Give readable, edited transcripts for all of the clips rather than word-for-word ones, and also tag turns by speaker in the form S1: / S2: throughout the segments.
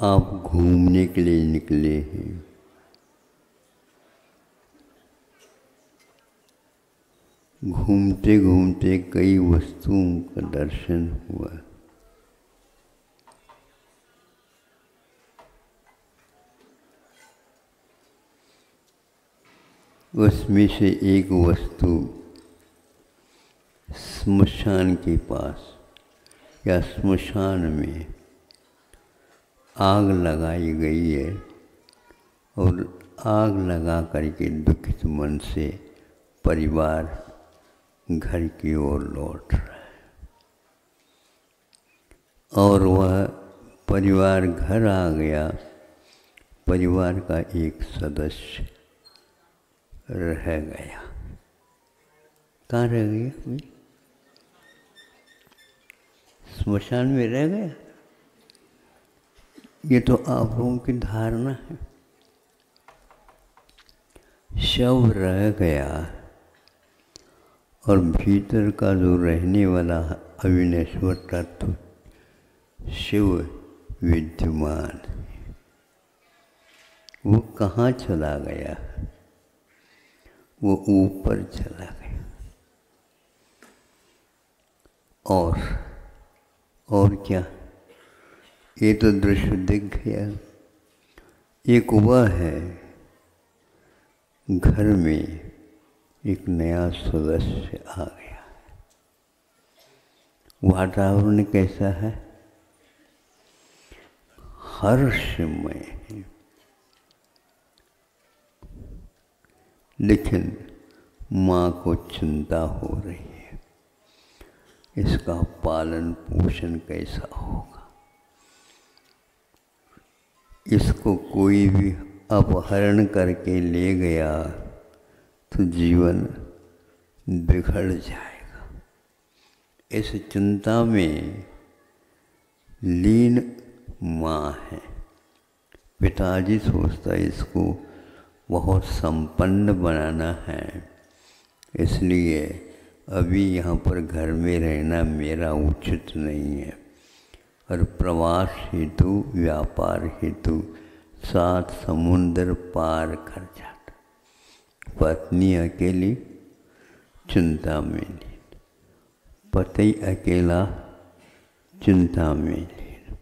S1: आप घूमने के लिए निकले हैं। घूमते घूमते कई वस्तुओं का दर्शन हुआ। उसमें से एक वस्तु स्मशान के पास या स्मशान में आग लगाई गई है और आग लगा करके दुखित मन से परिवार घर की ओर लौट रहा है और वह परिवार घर आ गया। परिवार का एक सदस्य रह गया। कहाँ रह गया? स्मशान में रह गया। ये तो आप लोगों की धारणा है। शव रह गया और भीतर का जो रहने वाला अविनश्वर तत्व शिव विद्यमान, वो कहाँ चला गया? वो ऊपर चला गया। और क्या? ये तो दृश्य दिख गया। एक वह है, घर में एक नया सदस्य आ गया। वातावरण कैसा है? हर्षमय है। लेकिन माँ को चिंता हो रही है, इसका पालन पोषण कैसा होगा। इसको कोई भी अपहरण करके ले गया तो जीवन बिगड़ जाएगा। इस चिंता में लीन माँ है। पिताजी सोचता है इसको बहुत संपन्न बनाना है, इसलिए अभी यहाँ पर घर में रहना मेरा उचित नहीं है और प्रवास हेतु व्यापार हेतु 7 समुंदर पार कर जाता। पत्नी अकेली चिंता में लीन, पति अकेला चिंता में लीन,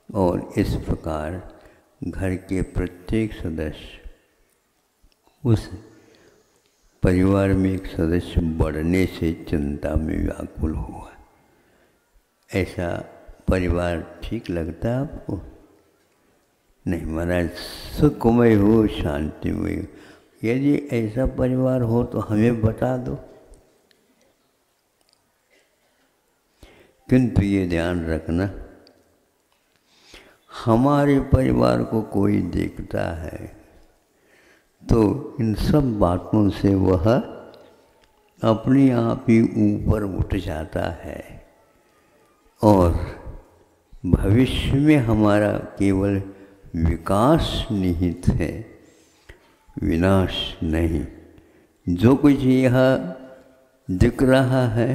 S1: और इस प्रकार घर के प्रत्येक सदस्य, उस परिवार में एक सदस्य बढ़ने से चिंता में व्याकुल हुआ। ऐसा परिवार ठीक लगता है आपको? नहीं महाराज, सुखमय हो, शांतिमय हो। यदि ऐसा परिवार हो तो हमें बता दो। किंतु ये ध्यान रखना, हमारे परिवार को कोई देखता है तो इन सब बातों से वह अपने आप ही ऊपर उठ जाता है और भविष्य में हमारा केवल विकास निहित है, विनाश नहीं। जो कुछ यह दिख रहा है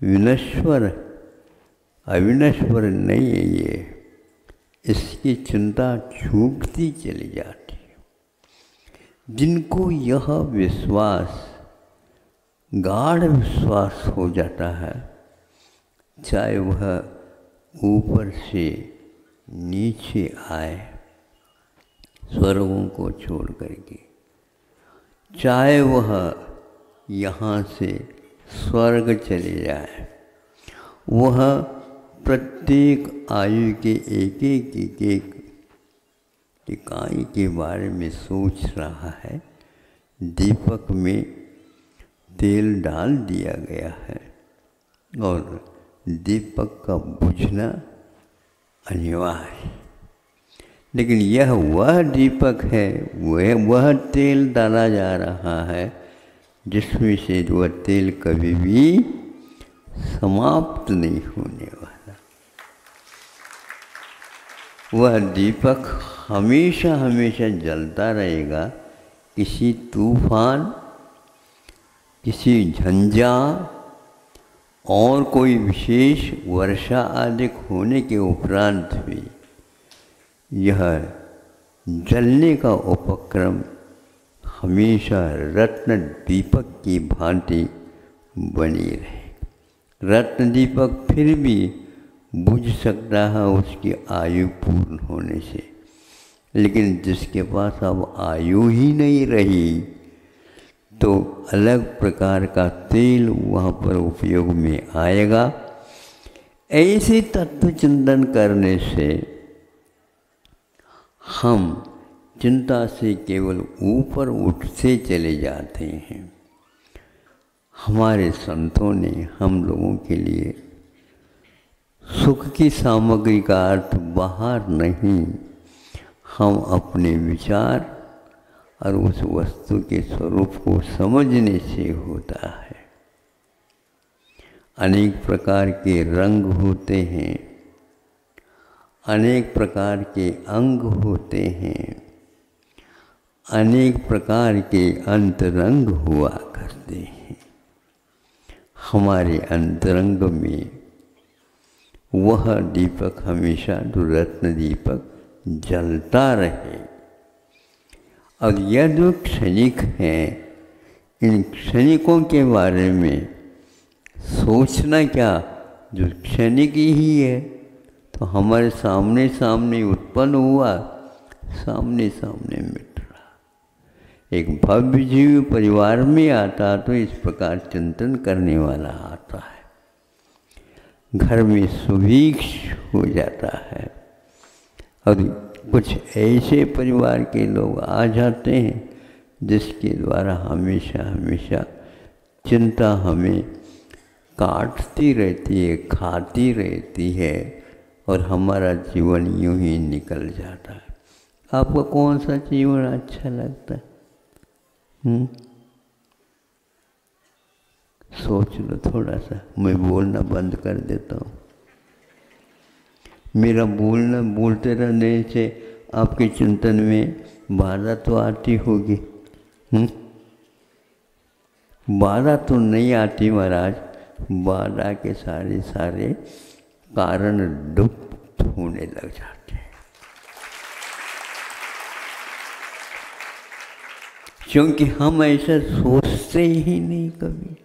S1: विनश्वर, अविनश्वर नहीं है। ये इसकी चिंता छूटती चली जाती है। जिनको यह विश्वास, गाढ़ विश्वास हो जाता है, चाहे वह ऊपर से नीचे आए स्वर्गों को छोड़ करके, चाहे वह यहाँ से स्वर्ग चले जाए, वह प्रत्येक आयु के एक इकाई के बारे में सोच रहा है। दीपक में तेल डाल दिया गया है और दीपक का बुझना अनिवार्य। लेकिन यह वह दीपक है, वह तेल डाला जा रहा है जिसमें से वह तेल कभी भी समाप्त नहीं होने वाला। वह दीपक हमेशा हमेशा जलता रहेगा। किसी तूफान, किसी झंझा और कोई विशेष वर्षा आदि होने के उपरांत भी यह जलने का उपक्रम हमेशा रत्न दीपक की भांति बनी रहे। रत्न दीपक फिर भी बुझ सकता है उसकी आयु पूर्ण होने से, लेकिन जिसके पास अब आयु ही नहीं रही तो अलग प्रकार का तेल वहाँ पर उपयोग में आएगा। ऐसे तत्व चिंतन करने से हम चिंता से केवल ऊपर उठते चले जाते हैं। हमारे संतों ने हम लोगों के लिए सुख की सामग्री का अर्थ बाहर नहीं, हम अपने विचार और उस वस्तु के स्वरूप को समझने से होता है। अनेक प्रकार के रंग होते हैं, अनेक प्रकार के अंग होते हैं, अनेक प्रकार के अंतरंग हुआ करते हैं। हमारे अंतरंग में वह दीपक हमेशा जो रत्न दीपक जलता रहे। और यह जो क्षणिक हैं, इन क्षणिकों के बारे में सोचना क्या, जो क्षणिक ही है तो हमारे सामने सामने उत्पन्न हुआ, सामने सामने मिट रहा। एक भव्य जीव परिवार में आता तो इस प्रकार चिंतन करने वाला आता है, घर में सुभिक्ष हो जाता है। और कुछ ऐसे परिवार के लोग आ जाते हैं जिसके द्वारा हमेशा हमेशा चिंता हमें काटती रहती है, खाती रहती है और हमारा जीवन यूं ही निकल जाता है। आपको कौन सा जीवन अच्छा लगता है? सोच लो थोड़ा सा। मैं बोलना बंद कर देता हूँ। मेरा बोलते रहने से आपके चिंतन में बाधा तो आती होगी। बाधा तो नहीं आती महाराज, बाधा के सारे कारण लुप्त होने लग जाते हैं, क्योंकि हम ऐसा सोचते ही नहीं कभी।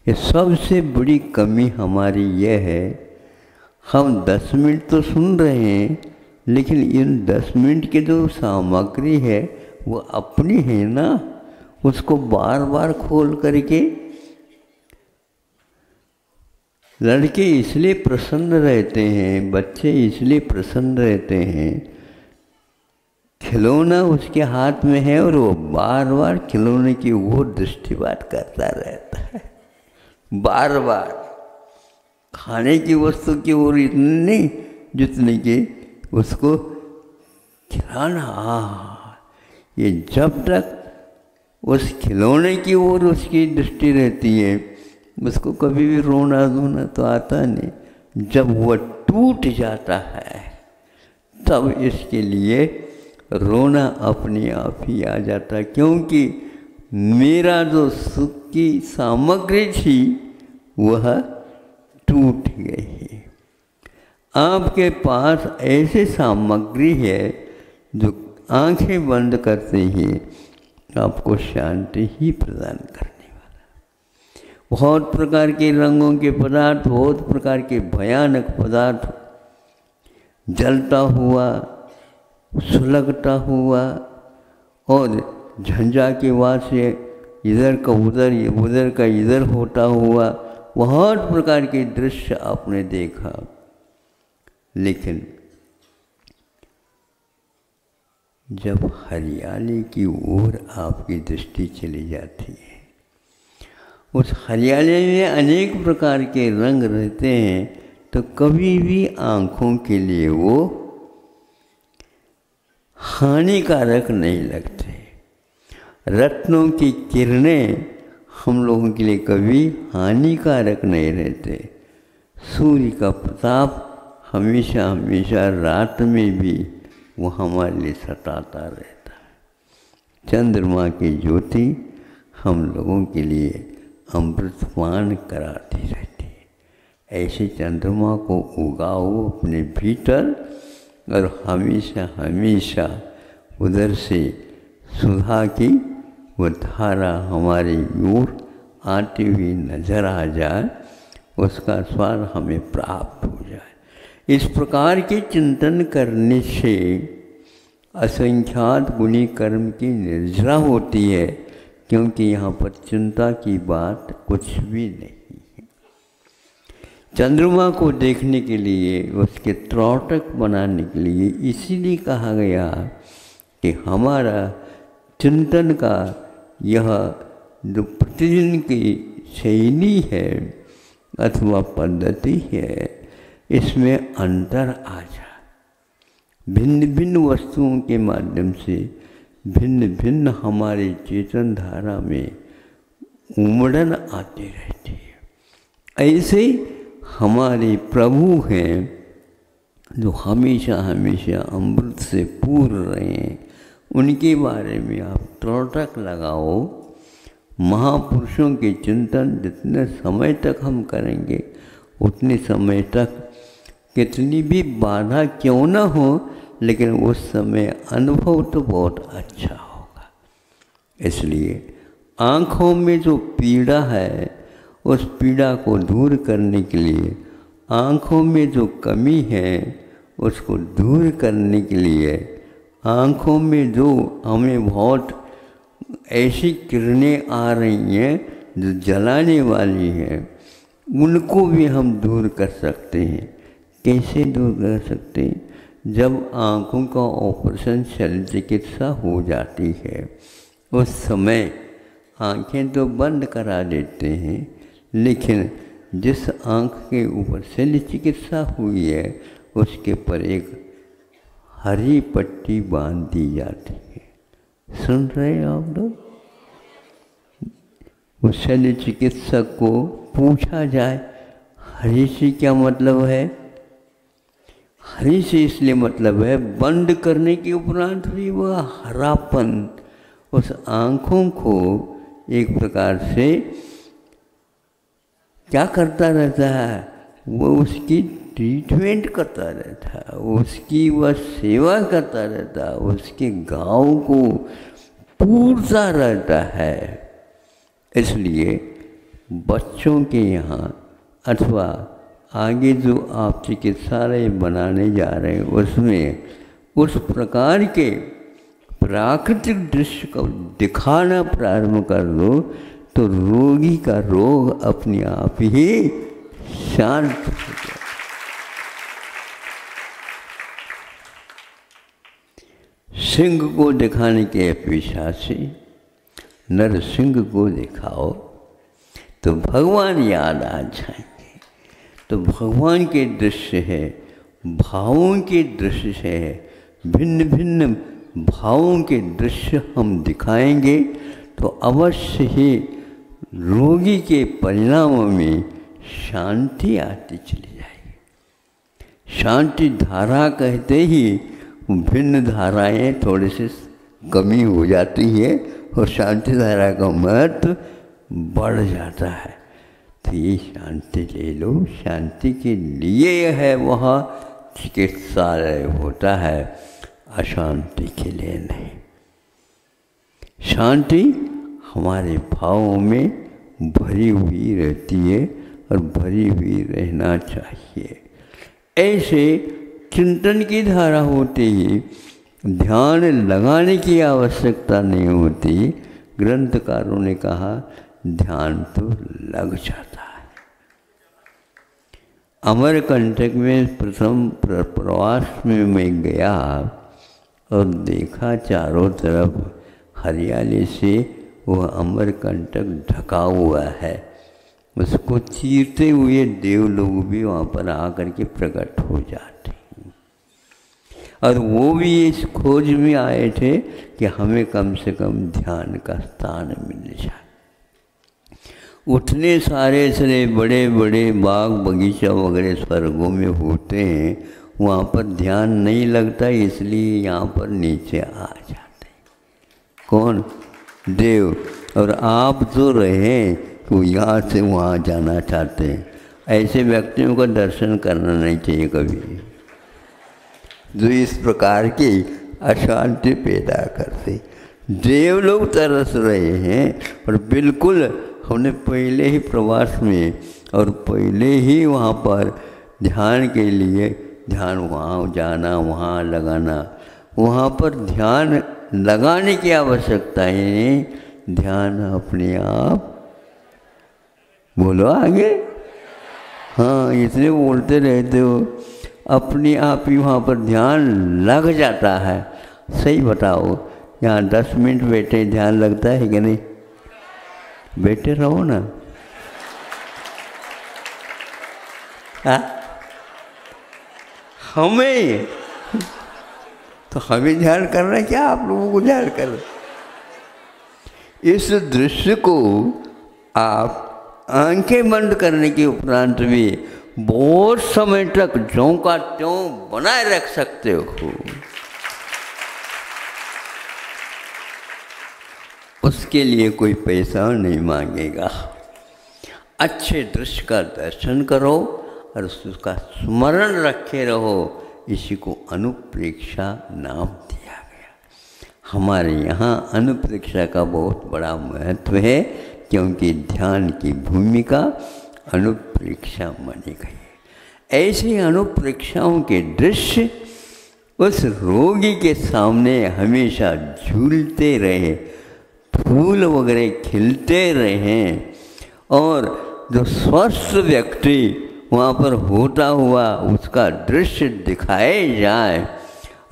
S1: ये सबसे बड़ी कमी हमारी यह है, हम 10 मिनट तो सुन रहे हैं, लेकिन इन 10 मिनट की जो सामग्री है वो अपनी है ना, उसको बार बार खोल करके। लड़के इसलिए प्रसन्न रहते हैं, बच्चे इसलिए प्रसन्न रहते हैं, खिलौना उसके हाथ में है और वो बार बार खिलौने की ओर दृष्टिपात करता रहता है, बार बार। खाने की वस्तु की ओर इतनी नहीं जितने की उसको खिलाना। ये जब तक उस खिलौने की ओर उसकी दृष्टि रहती है, उसको कभी भी रोना धोना तो आता नहीं। जब वह टूट जाता है तब इसके लिए रोना अपने आप ही आ जाता है, क्योंकि मेरा जो सुख की सामग्री थी वह टूट गई है। आपके पास ऐसे सामग्री है जो आंखें बंद करते ही आपको शांति ही प्रदान करने वाला। बहुत प्रकार के रंगों के पदार्थ, बहुत प्रकार के भयानक पदार्थ जलता हुआ, सुलगता हुआ और झंझा के बाद से इधर का उधर, उधर का इधर होता हुआ बहुत प्रकार के दृश्य आपने देखा। लेकिन जब हरियाली की ओर आपकी दृष्टि चली जाती है, उस हरियाली में अनेक प्रकार के रंग रहते हैं, तो कभी भी आँखों के लिए वो हानिकारक नहीं लगते। रत्नों की किरणें हम लोगों के लिए कभी हानिकारक नहीं रहते। सूर्य का प्रताप हमेशा हमेशा रात में भी वो हमारे लिए सताता रहता है। चंद्रमा की ज्योति हम लोगों के लिए अमृतपान कराती रहती है। ऐसे चंद्रमा को उगाओ अपने भीतर और हमेशा हमेशा उधर से सुधा की वो धारा हमारी ओर आती हुई नजर आ जाए, उसका स्वाद हमें प्राप्त हो जाए। इस प्रकार के चिंतन करने से असंख्यात गुणी कर्म की निर्जरा होती है, क्योंकि यहाँ पर चिंता की बात कुछ भी नहीं है। चंद्रमा को देखने के लिए, उसके त्रोटक बनाने के लिए इसीलिए कहा गया कि हमारा चिंतन का यह जो प्रतिदिन की शैली है अथवा पद्धति है, इसमें अंतर आ जाए। भिन्न भिन्न वस्तुओं के माध्यम से भिन्न भिन्न हमारे चेतन धारा में उमड़न आती रहती है। ऐसे हमारे प्रभु हैं जो हमेशा हमेशा अमृत से पूर्ण रहे हैं, उनके बारे में आप त्रोटक लगाओ। महापुरुषों के चिंतन जितने समय तक हम करेंगे उतने समय तक कितनी भी बाधा क्यों ना हो, लेकिन उस समय अनुभव तो बहुत अच्छा होगा। इसलिए आँखों में जो पीड़ा है, उस पीड़ा को दूर करने के लिए, आँखों में जो कमी है उसको दूर करने के लिए, आँखों में जो हमें बहुत ऐसी किरणें आ रही हैं जो जलाने वाली हैं, उनको भी हम दूर कर सकते हैं। कैसे दूर कर सकते हैं? जब आँखों का ऑपरेशन शल्य चिकित्सा हो जाती है, उस समय आँखें तो बंद करा देते हैं, लेकिन जिस आँख के ऊपर शल्य चिकित्सा हुई है उसके पर एक हरी पट्टी बांध दी जाती है। सुन रहे हैं आप लोग? उस शल्य चिकित्सक को पूछा जाए हरी से क्या मतलब है? हरी से इसलिए मतलब है बंद करने के उपरांत भी वह हरापन उस आँखों को एक प्रकार से क्या करता रहता है, वो उसकी ट्रीटमेंट करता रहता है, उसकी वह सेवा करता रहता है, उसके घाव को पूरता रहता है। इसलिए बच्चों के यहाँ अथवा आगे जो आप चिकित्सालय बनाने जा रहे हैं उसमें उस प्रकार के प्राकृतिक दृश्य को दिखाना प्रारंभ कर दो तो रोगी का रोग अपने आप ही शांत हो जाए। सिंह को दिखाने की अपेक्षा से नरसिंह को दिखाओ तो भगवान याद आ जाएंगे। तो भगवान के दृश्य है, भावों के दृश्य है, भिन्न भिन्न भावों के दृश्य हम दिखाएंगे तो अवश्य ही रोगी के परिणामों में शांति आती चली जाएगी। शांति धारा कहते ही भिन्न धाराएं थोड़ी सी कमी हो जाती है और शांति धारा का महत्व बढ़ जाता है। तो ये शांति ले लो, शांति के लिए है वहाँ चिकित्सालय होता है, अशांति के लिए नहीं। शांति हमारे भावों में भरी हुई रहती है और भरी हुई रहना चाहिए। ऐसे चिंतन की धारा होते ही ध्यान लगाने की आवश्यकता नहीं होती। ग्रंथकारों ने कहा ध्यान तो लग जाता है। अमरकंटक में प्रथम प्रवास में मैं गया और देखा चारों तरफ हरियाली से वह अमरकंटक ढका हुआ है। उसको चीरते हुए देव लोग भी वहाँ पर आकर के प्रकट हो जाते हैं। और वो भी इस खोज में आए थे कि हमें कम से कम ध्यान का स्थान मिल जाए। उतने सारे इतने बड़े बड़े बाग बगीचा वगैरह स्वर्गों में होते हैं, वहाँ पर ध्यान नहीं लगता, इसलिए यहाँ पर नीचे आ जाते हैं। कौन? देव। और आप तो रहे तो यहाँ से वहाँ जाना चाहते हैं। ऐसे व्यक्तियों का दर्शन करना नहीं चाहिए कभी। जो इस प्रकार की अशांति पैदा करते। देव लोग तरस रहे हैं और बिल्कुल हमने पहले ही प्रवास में और पहले ही वहाँ पर ध्यान के लिए ध्यान वहाँ जाना, वहाँ लगाना, वहाँ पर ध्यान लगाने की आवश्यकता ही नहीं, ध्यान अपने आप, बोलो आगे, हाँ इसलिए बोलते रहते हो, अपने आप ही वहाँ पर ध्यान लग जाता है। सही बताओ, यहाँ 10 मिनट बैठे ध्यान लगता है कि नहीं? बैठे रहो ना। हमें तो हमें ध्यान करना है, क्या आप लोगों को ध्यान करना? इस दृश्य को आप आंखें बंद करने के उपरांत भी बहुत समय तक ज्यों का त्यों बनाए रख सकते हो। उसके लिए कोई पैसा नहीं मांगेगा। अच्छे दृश्य का दर्शन करो और उसका स्मरण रखे रहो। इसी को अनुप्रेक्षा नाम दिया गया। हमारे यहाँ अनुप्रेक्षा का बहुत बड़ा महत्व है, क्योंकि ध्यान की भूमिका अनुप्रेक्षा मानी गई है। ऐसे अनुप्रेक्षाओं के दृश्य उस रोगी के सामने हमेशा झूलते रहे, फूल वगैरह खिलते रहे, और जो स्वस्थ व्यक्ति वहाँ पर होता हुआ उसका दृश्य दिखाए जाए,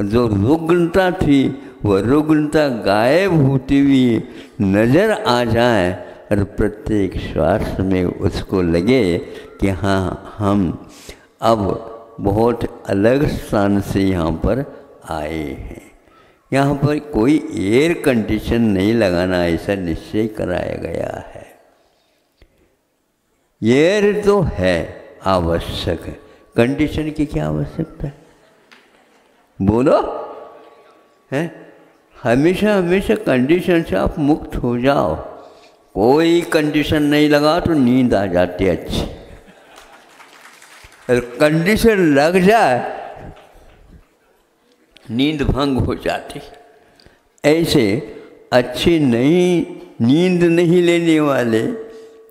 S1: जो रुग्णता थी वह रुग्णता गायब होती हुई नज़र आ जाए, और प्रत्येक श्वास में उसको लगे कि हाँ हम अब बहुत अलग स्थान से यहाँ पर आए हैं। यहाँ पर कोई एयर कंडीशन नहीं लगाना, ऐसा निश्चय कराया गया है। एयर तो है आवश्यक है, कंडीशन की क्या आवश्यकता है? बोलो, है हमेशा हमेशा कंडीशन से आप मुक्त हो जाओ। कोई कंडीशन नहीं लगा तो नींद आ जाती है अच्छी, और कंडीशन लग जाए नींद भंग हो जाती। ऐसे अच्छी नहीं नींद नहीं लेने वाले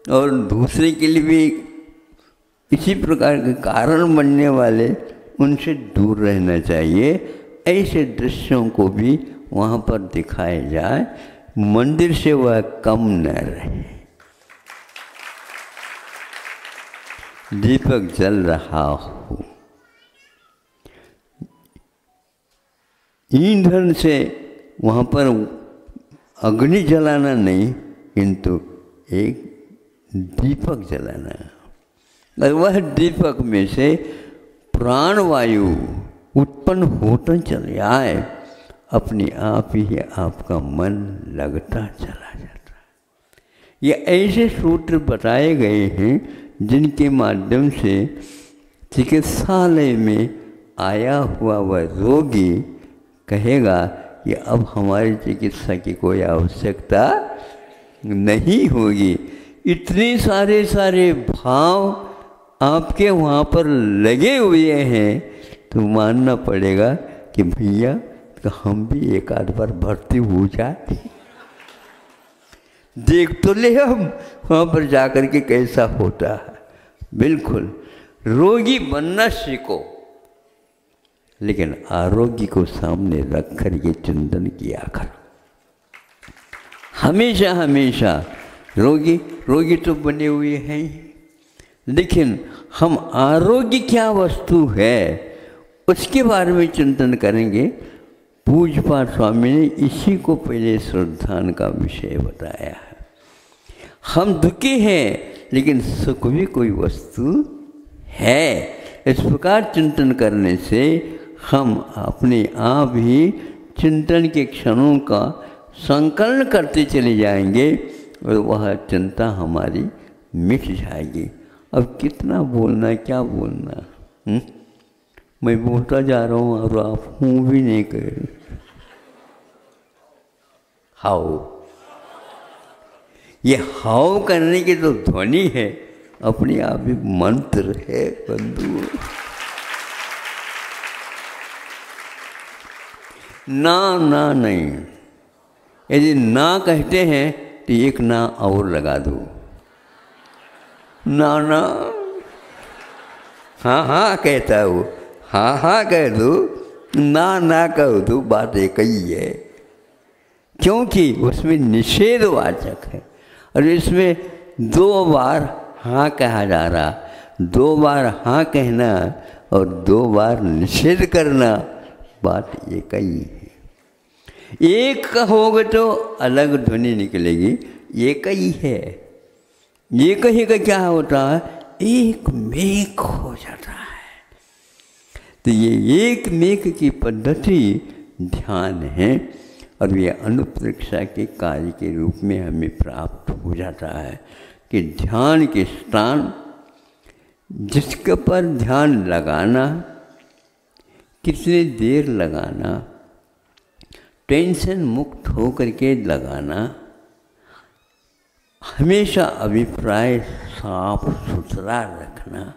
S1: और दूसरे के लिए भी इसी प्रकार के कारण बनने वाले, उनसे दूर रहना चाहिए। ऐसे दृश्यों को भी वहाँ पर दिखाया जाए, मंदिर से वह कम न रहे। दीपक जल रहा हो, ईंधन से वहाँ पर अग्नि जलाना नहीं, किंतु एक दीपक जलाना, और वह दीपक में से प्राणवायु उत्पन्न होता चल जाए, अपने आप ही आपका मन लगता चला जाता है। ये ऐसे सूत्र बताए गए हैं जिनके माध्यम से चिकित्सालय में आया हुआ वह रोगी कहेगा कि अब हमारी चिकित्सा की कोई आवश्यकता नहीं होगी। इतने सारे भाव आपके वहाँ पर लगे हुए हैं, तो मानना पड़ेगा कि भैया तो हम भी एक आध बार भर्ती हो जाए, देख तो ले हम वहाँ पर जाकर के कैसा होता है। बिल्कुल रोगी बनना सीखो, लेकिन आरोग्य को सामने रख कर के चिंतन किया करो। हमेशा हमेशा रोगी तो बने हुए हैं, लेकिन हम आरोग्य क्या वस्तु है उसके बारे में चिंतन करेंगे। पूज्यपाद स्वामी ने इसी को पहले श्रद्धान का विषय बताया है। हम दुखी हैं, लेकिन सुख भी कोई वस्तु है। इस प्रकार चिंतन करने से हम अपने आप ही चिंतन के क्षणों का संकलन करते चले जाएंगे, और वह चिंता हमारी मिट जाएगी। अब कितना बोलना, क्या बोलना, मैं बोलता जा रहा हूँ और आप हूँ भी नहीं कर। हाउ, ये हाउ करने की तो ध्वनि है, अपने आप ही मंत्र है बंधु। ना ना नहीं, यदि ना कहते हैं तो एक ना और लगा दो, ना ना। हाँ हाँ कहता वो, हाँ हाँ कह दो, ना ना कह दो, बात एक ही है। क्योंकि उसमें निषेधवाचक है और इसमें 2 बार हाँ कहा जा रहा, 2 बार हाँ कहना और 2 बार निषेध करना, बात एक ही है। एक कहोगे तो अलग ध्वनि निकलेगी, एक ही है। एक ही का क्या होता है, एक मेक हो जाता है। तो ये एक मेक की पद्धति ध्यान है और ये अनुप्रेक्षा के कार्य के रूप में हमें प्राप्त हो जाता है कि ध्यान के स्थान जिसके पर ध्यान लगाना, कितनी देर लगाना, टेंशन मुक्त हो करके लगाना, हमेशा अभिप्राय साफ सुथरा रखना।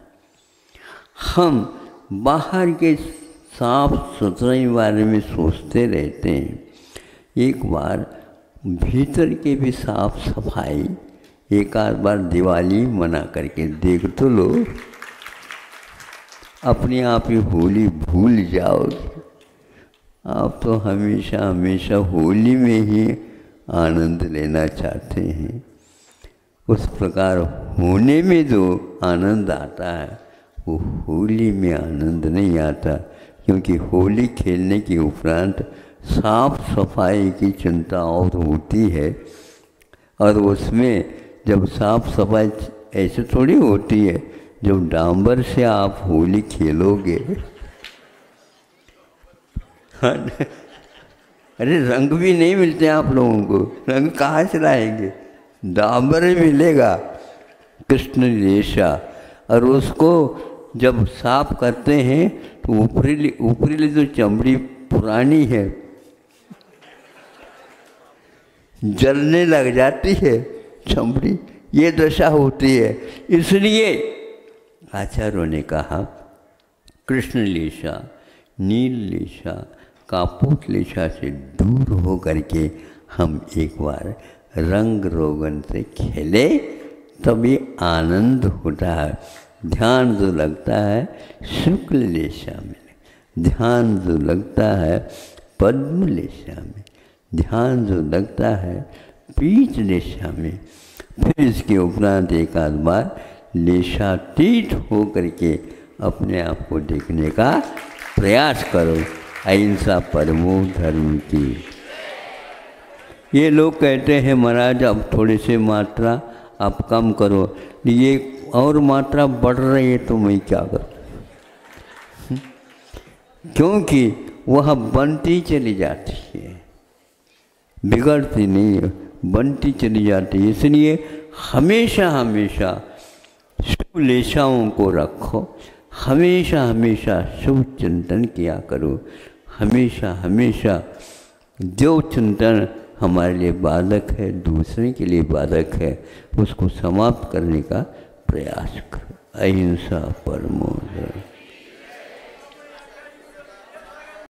S1: हम बाहर के साफ सुथराई बारे में सोचते रहते हैं, एक बार भीतर के भी साफ सफाई एक आध बार दिवाली मना करके देख तो लो, अपने आप ही होली भूल जाओगे। आप तो हमेशा हमेशा होली में ही आनंद लेना चाहते हैं। उस प्रकार होने में जो आनंद आता है वो होली में आनंद नहीं आता, क्योंकि होली खेलने के उपरांत साफ सफाई की चिंता और होती है। और उसमें जब साफ सफाई ऐसे थोड़ी होती है, जब डांबर से आप होली खेलोगे अरे रंग भी नहीं मिलते आप लोगों को, रंग कहाँ से लाएंगे, डांबर ही मिलेगा कृष्ण रेशा। और उसको जब साफ करते हैं तो ऊपरी जो चमड़ी पुरानी है जलने लग जाती है चमड़ी, ये दशा होती है। इसलिए आचार्यों ने कहा कृष्ण लेशा, नील लेशा, कापूत लेशा से दूर हो करके हम एक बार रंग रोगन से खेले, तभी आनंद होता है। ध्यान जो लगता है शुक्ल लेशा में, ध्यान जो लगता है पद्म लेशा में, ध्यान जो लगता है पीच लेशा में, फिर इसके उपरांत एक आध बार लेशातीत हो करके अपने आप को देखने का प्रयास करो। अहिंसा परमो धर्म की। ये लोग कहते हैं महाराज अब थोड़ी सी मात्रा आप कम करो, ये और मात्रा बढ़ रही है तो मैं क्या करूँ, क्योंकि वह बनती चली जाती है, बिगड़ती नहीं है, बनती चली जाती है। इसलिए हमेशा हमेशा शुभ लेशाओं को रखो, हमेशा हमेशा शुभ चिंतन किया करो, हमेशा हमेशा जो चिंतन हमारे लिए बाधक है, दूसरे के लिए बाधक है, उसको समाप्त करने का प्रयास करो। अहिंसा परमो धर्म।